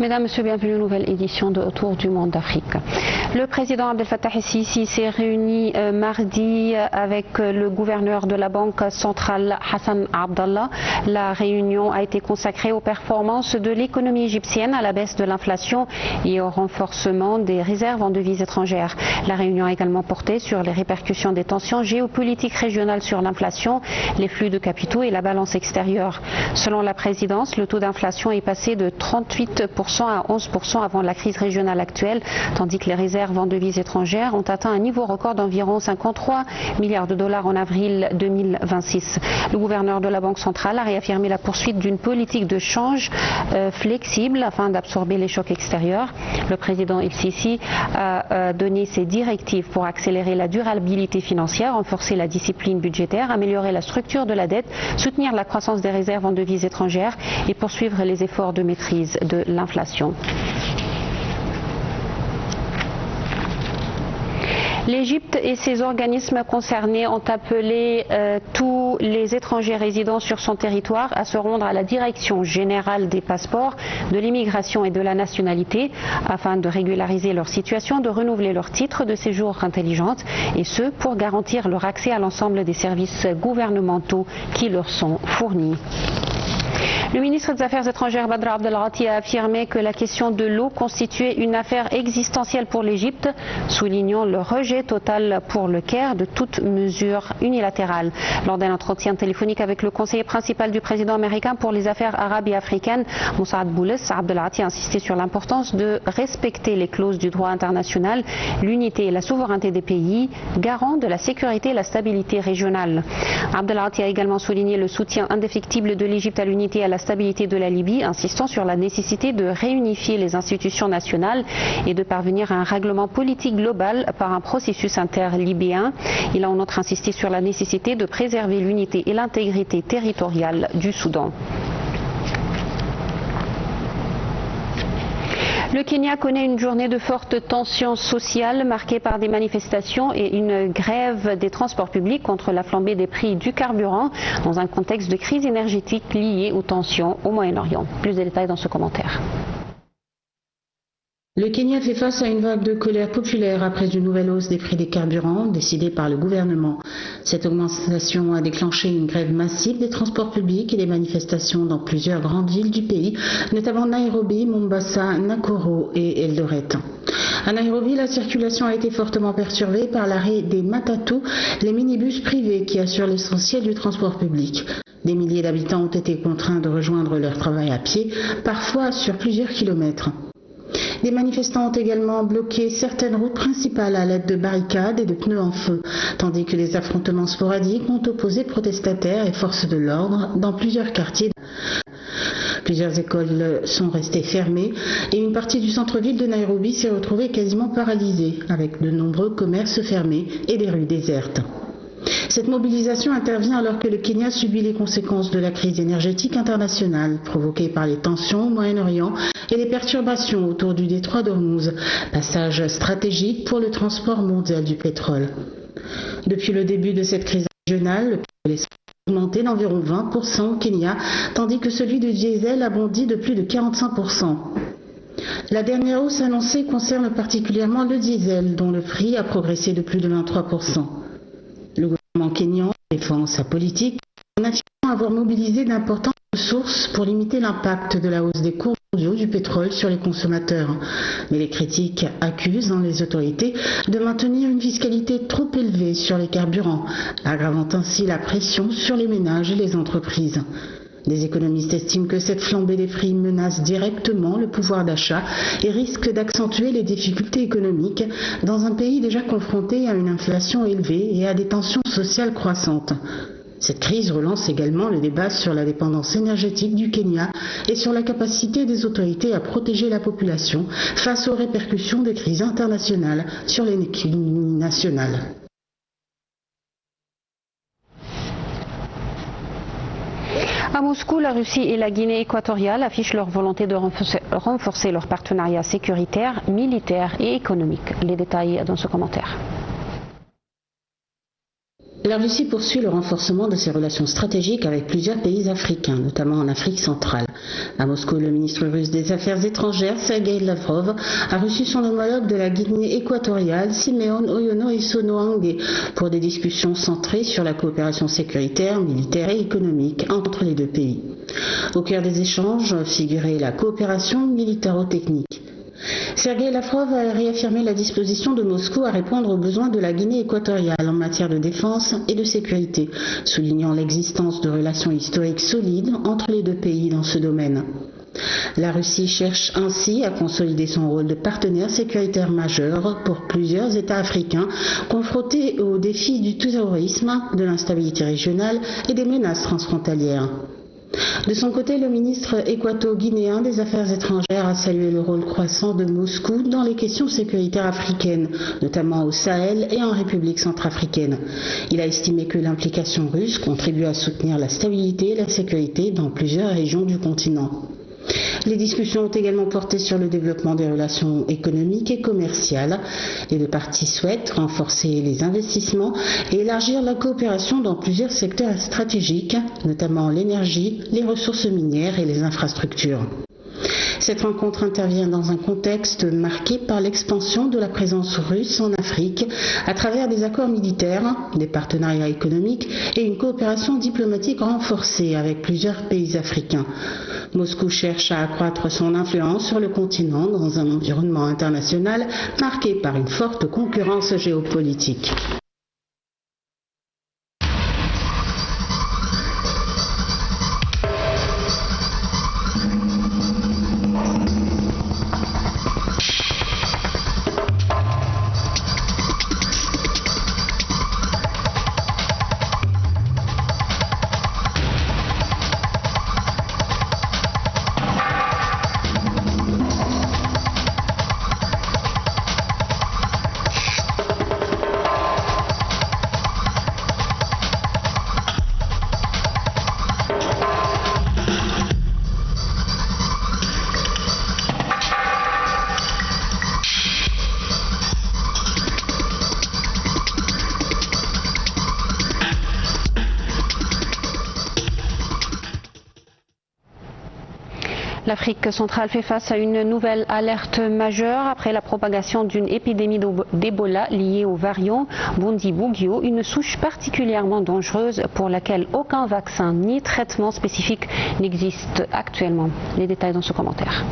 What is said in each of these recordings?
Mesdames, Messieurs, bienvenue à une nouvelle édition de Autour du monde d'Afrique. Le président Abdel Fattah el-Sisi s'est réuni mardi avec le gouverneur de la Banque centrale Hassan Abdallah. La réunion a été consacrée aux performances de l'économie égyptienne, à la baisse de l'inflation et au renforcement des réserves en devises étrangères. La réunion a également porté sur les répercussions des tensions géopolitiques régionales sur l'inflation, les flux de capitaux et la balance extérieure. Selon la présidence, le taux d'inflation est passé de 38% à 11% avant la crise régionale actuelle, tandis que les réserves en devises étrangères ont atteint un niveau record d'environ 53 milliards de dollars en avril 2026. Le gouverneur de la Banque centrale a réaffirmé la poursuite d'une politique de change flexible afin d'absorber les chocs extérieurs. Le président el-Sisi a donné ses directives pour accélérer la durabilité financière, renforcer la discipline budgétaire, améliorer la structure de la dette, soutenir la croissance des réserves en devises étrangères et poursuivre les efforts de maîtrise de l'inflation. L'Égypte et ses organismes concernés ont appelé tous les étrangers résidant sur son territoire à se rendre à la Direction générale des passeports, de l'immigration et de la nationalité afin de régulariser leur situation, de renouveler leur titre de séjour intelligente et ce pour garantir leur accès à l'ensemble des services gouvernementaux qui leur sont fournis. Le ministre des Affaires étrangères Badr Abdelghati a affirmé que la question de l'eau constituait une affaire existentielle pour l'Égypte, soulignant le rejet total pour le Caire de toute mesure unilatérale. Lors d'un entretien téléphonique avec le conseiller principal du président américain pour les affaires arabes et africaines, Moussaad Boules, Abdelghati a insisté sur l'importance de respecter les clauses du droit international, l'unité et la souveraineté des pays, garant de la sécurité et la stabilité régionale. Abdelghati a également souligné le soutien indéfectible de l'Égypte à l'unité et à la stabilité de la Libye, insistant sur la nécessité de réunifier les institutions nationales et de parvenir à un règlement politique global par un processus interlibyen. Il a en outre insisté sur la nécessité de préserver l'unité et l'intégrité territoriale du Soudan. Le Kenya connaît une journée de forte tension sociale marquée par des manifestations et une grève des transports publics contre la flambée des prix du carburant dans un contexte de crise énergétique liée aux tensions au Moyen-Orient. Plus de détails dans ce commentaire. Le Kenya fait face à une vague de colère populaire après une nouvelle hausse des prix des carburants décidée par le gouvernement. Cette augmentation a déclenché une grève massive des transports publics et des manifestations dans plusieurs grandes villes du pays, notamment Nairobi, Mombasa, Nakuru et Eldoret. À Nairobi, la circulation a été fortement perturbée par l'arrêt des matatus, les minibus privés qui assurent l'essentiel du transport public. Des milliers d'habitants ont été contraints de rejoindre leur travail à pied, parfois sur plusieurs kilomètres. Des manifestants ont également bloqué certaines routes principales à l'aide de barricades et de pneus en feu, tandis que les affrontements sporadiques ont opposé protestataires et forces de l'ordre dans plusieurs quartiers. Plusieurs écoles sont restées fermées et une partie du centre-ville de Nairobi s'est retrouvée quasiment paralysée, avec de nombreux commerces fermés et des rues désertes. Cette mobilisation intervient alors que le Kenya subit les conséquences de la crise énergétique internationale provoquée par les tensions au Moyen-Orient et les perturbations autour du détroit d'Ormuz, passage stratégique pour le transport mondial du pétrole. Depuis le début de cette crise régionale, le pétrole est augmenté d'environ 20% au Kenya, tandis que celui du diesel a bondi de plus de 45%. La dernière hausse annoncée concerne particulièrement le diesel, dont le prix a progressé de plus de 23%. Le gouvernement kényan défend sa politique en affirmant avoir mobilisé d'importantes ressources pour limiter l'impact de la hausse des cours mondiaux du pétrole sur les consommateurs. Mais les critiques accusent les autorités de maintenir une fiscalité trop élevée sur les carburants, aggravant ainsi la pression sur les ménages et les entreprises. Des économistes estiment que cette flambée des prix menace directement le pouvoir d'achat et risque d'accentuer les difficultés économiques dans un pays déjà confronté à une inflation élevée et à des tensions sociales croissantes. Cette crise relance également le débat sur la dépendance énergétique du Kenya et sur la capacité des autorités à protéger la population face aux répercussions des crises internationales sur l'économie nationale. À Moscou, la Russie et la Guinée équatoriale affichent leur volonté de renforcer leur partenariat sécuritaire, militaire et économique. Les détails dans ce commentaire. La Russie poursuit le renforcement de ses relations stratégiques avec plusieurs pays africains, notamment en Afrique centrale. À Moscou, le ministre russe des Affaires étrangères, Sergei Lavrov, a reçu son homologue de la Guinée équatoriale, Simeon Oyono Isonoangé, pour des discussions centrées sur la coopération sécuritaire, militaire et économique entre les deux pays. Au cœur des échanges figurait la coopération militaro-technique. Sergei Lavrov a réaffirmé la disposition de Moscou à répondre aux besoins de la Guinée équatoriale en matière de défense et de sécurité, soulignant l'existence de relations historiques solides entre les deux pays dans ce domaine. La Russie cherche ainsi à consolider son rôle de partenaire sécuritaire majeur pour plusieurs États africains confrontés aux défis du terrorisme, de l'instabilité régionale et des menaces transfrontalières. De son côté, le ministre équato-guinéen des Affaires étrangères a salué le rôle croissant de Moscou dans les questions sécuritaires africaines, notamment au Sahel et en République centrafricaine. Il a estimé que l'implication russe contribue à soutenir la stabilité et la sécurité dans plusieurs régions du continent. Les discussions ont également porté sur le développement des relations économiques et commerciales. Les deux parties souhaitent renforcer les investissements et élargir la coopération dans plusieurs secteurs stratégiques, notamment l'énergie, les ressources minières et les infrastructures. Cette rencontre intervient dans un contexte marqué par l'expansion de la présence russe en Afrique à travers des accords militaires, des partenariats économiques et une coopération diplomatique renforcée avec plusieurs pays africains. Moscou cherche à accroître son influence sur le continent dans un environnement international marqué par une forte concurrence géopolitique. L'Afrique centrale fait face à une nouvelle alerte majeure après la propagation d'une épidémie d'Ebola liée au variant Bundibugyo, une souche particulièrement dangereuse pour laquelle aucun vaccin ni traitement spécifique n'existe actuellement. Les détails dans ce commentaire.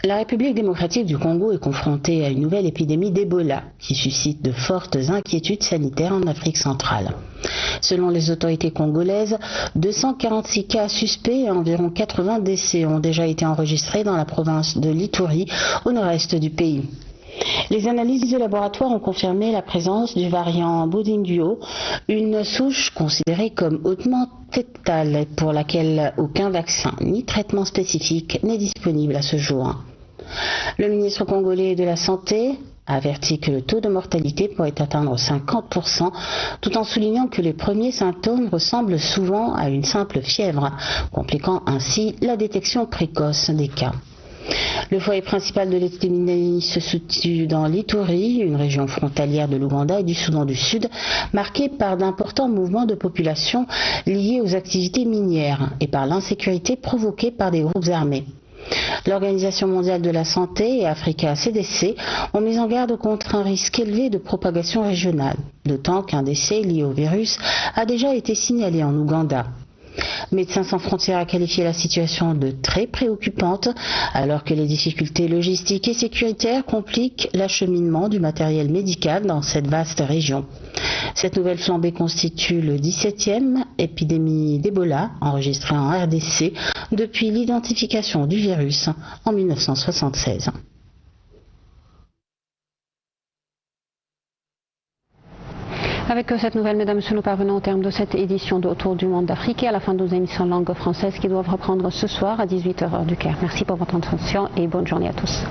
La République démocratique du Congo est confrontée à une nouvelle épidémie d'Ebola qui suscite de fortes inquiétudes sanitaires en Afrique centrale. Selon les autorités congolaises, 246 cas suspects et environ 80 décès ont déjà été enregistrés dans la province de l'Ituri, au nord-est du pays. Les analyses de laboratoire ont confirmé la présence du variant Bundibugyo, une souche considérée comme hautement létale pour laquelle aucun vaccin ni traitement spécifique n'est disponible à ce jour. Le ministre congolais de la Santé a averti que le taux de mortalité pourrait atteindre 50%, tout en soulignant que les premiers symptômes ressemblent souvent à une simple fièvre, compliquant ainsi la détection précoce des cas. Le foyer principal de l'épidémie se situe dans l'Ituri, une région frontalière de l'Ouganda et du Soudan du Sud, marquée par d'importants mouvements de population liés aux activités minières et par l'insécurité provoquée par des groupes armés. L'Organisation mondiale de la santé et Africa CDC ont mis en garde contre un risque élevé de propagation régionale, d'autant qu'un décès lié au virus a déjà été signalé en Ouganda. Médecins sans frontières a qualifié la situation de très préoccupante, alors que les difficultés logistiques et sécuritaires compliquent l'acheminement du matériel médical dans cette vaste région. Cette nouvelle flambée constitue le 17e épidémie d'Ebola enregistrée en RDC depuis l'identification du virus en 1976. Avec cette nouvelle, mesdames et messieurs, nous parvenons au terme de cette édition de Autour du monde d'Afrique et à la fin de nos émissions langue française qui doivent reprendre ce soir à 18h heure du Caire. Merci pour votre attention et bonne journée à tous.